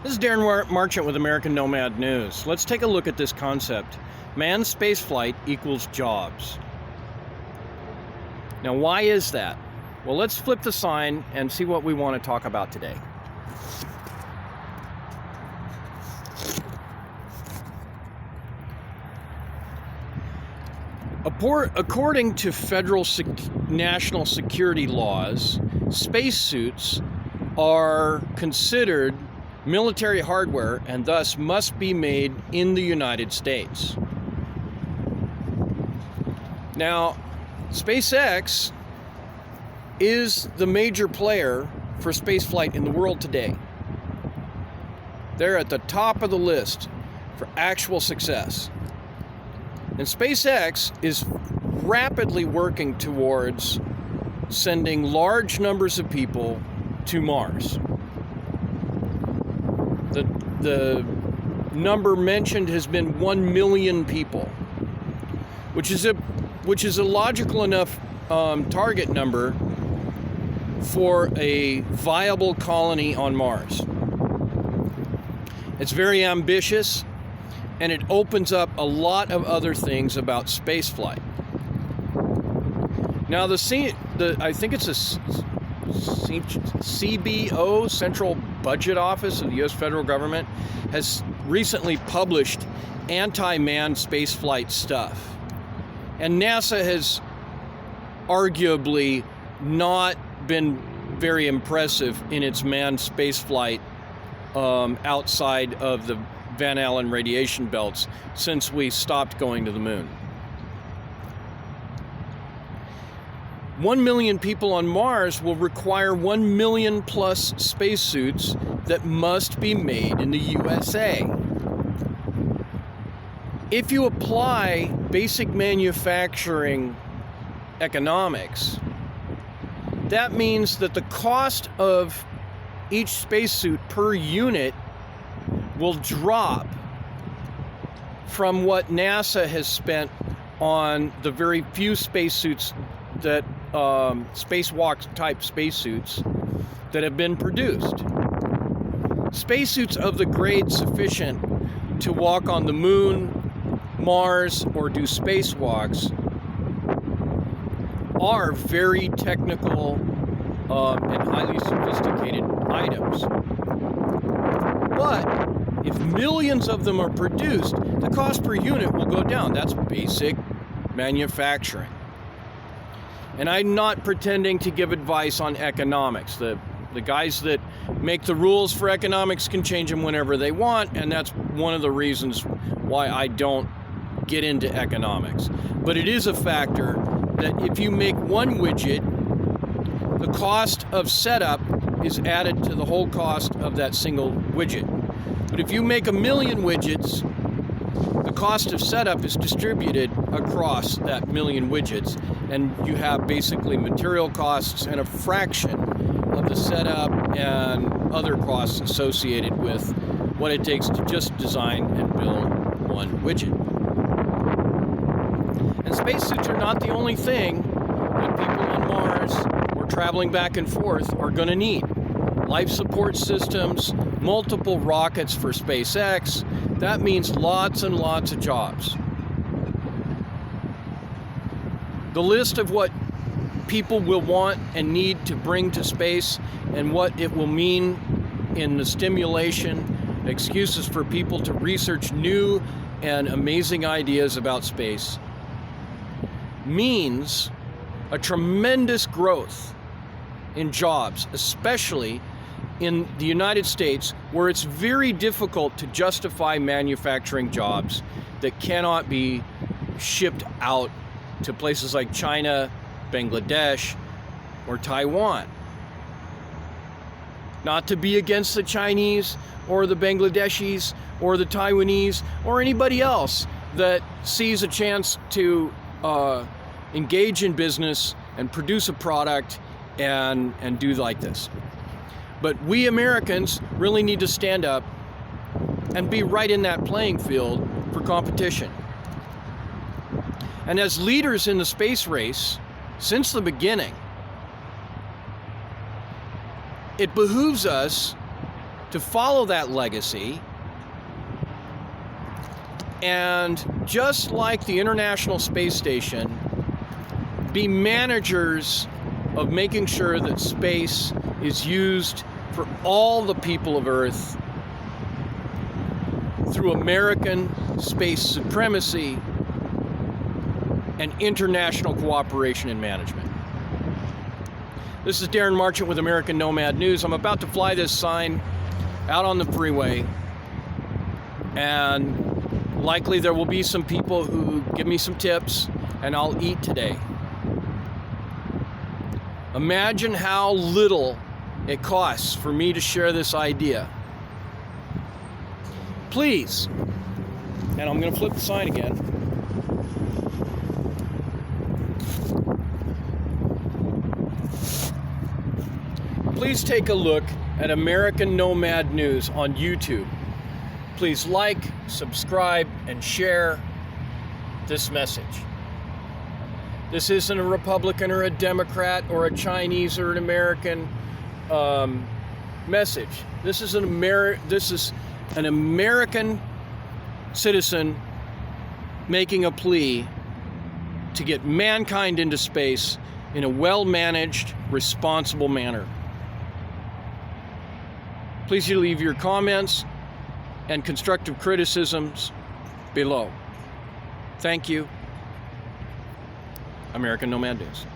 This is Darren Marchant with American Nomad News. Let's take a look at this concept. Manned spaceflight equals jobs. Now, why is that? Well, let's flip the sign and see what we want to talk about today. According to federal national security laws, spacesuits are considered military hardware and thus must be made in the United States. Now, SpaceX is the major player for spaceflight in the world today. They're at the top of the list for actual success. And SpaceX is rapidly working towards sending large numbers of people to Mars. The number mentioned has been 1 million people, which is a logical enough target number for a viable colony on Mars. It's very ambitious, and it opens up a lot of other things about spaceflight. Now, I think it's a CBO, Central Budget Office of the U.S. federal government, has recently published anti-manned spaceflight stuff. And NASA has arguably not been very impressive in its manned spaceflight outside of the Van Allen radiation belts since we stopped going to the moon. 1 million people on Mars will require 1 million plus spacesuits that must be made in the USA. If you apply basic manufacturing economics, that means that the cost of each spacesuit per unit will drop from what NASA has spent on the very few spacesuits that spacewalk type spacesuits that have been produced. Spacesuits of the grade sufficient to walk on the moon, Mars, or do spacewalks are very technical and highly sophisticated items. But if millions of them are produced, the cost per unit will go down. That's basic manufacturing. And I'm not pretending to give advice on economics. The guys that make the rules for economics can change them whenever they want, and that's one of the reasons why I don't get into economics. But it is a factor that if you make one widget, the cost of setup is added to the whole cost of that single widget. But if you make 1 million widgets, the cost of setup is distributed across that 1 million widgets, and you have basically material costs and a fraction of the setup and other costs associated with what it takes to just design and build one widget. And spacesuits are not the only thing that people on Mars or traveling back and forth are going to need. Life support systems, multiple rockets for SpaceX. That means lots and lots of jobs. The list of what people will want and need to bring to space and what it will mean in the stimulation, excuses for people to research new and amazing ideas about space, means a tremendous growth in jobs, especially in the United States, where it's very difficult to justify manufacturing jobs that cannot be shipped out to places like China, Bangladesh, or Taiwan. Not to be against the Chinese or the Bangladeshis or the Taiwanese or anybody else that sees a chance to engage in business and produce a product and do like this. But we Americans really need to stand up and be right in that playing field for competition. And as leaders in the space race, since the beginning, it behooves us to follow that legacy. And just like the International Space Station, be managers of making sure that space is used for all the people of Earth through American space supremacy and international cooperation and management. This is Darren Marchant with American Nomad News. I'm about to fly this sign out on the freeway, and likely there will be some people who give me some tips, and I'll eat today. Imagine how little it costs for me to share this idea. Please, and I'm going to flip the sign again. Please take a look at American Nomad News on YouTube. Please like, subscribe, and share this message. This isn't a Republican or a Democrat or a Chinese or an American message. This is an American citizen making a plea to get mankind into space in a well-managed, responsible manner. Please leave your comments and constructive criticisms below. Thank you. American Nomad News.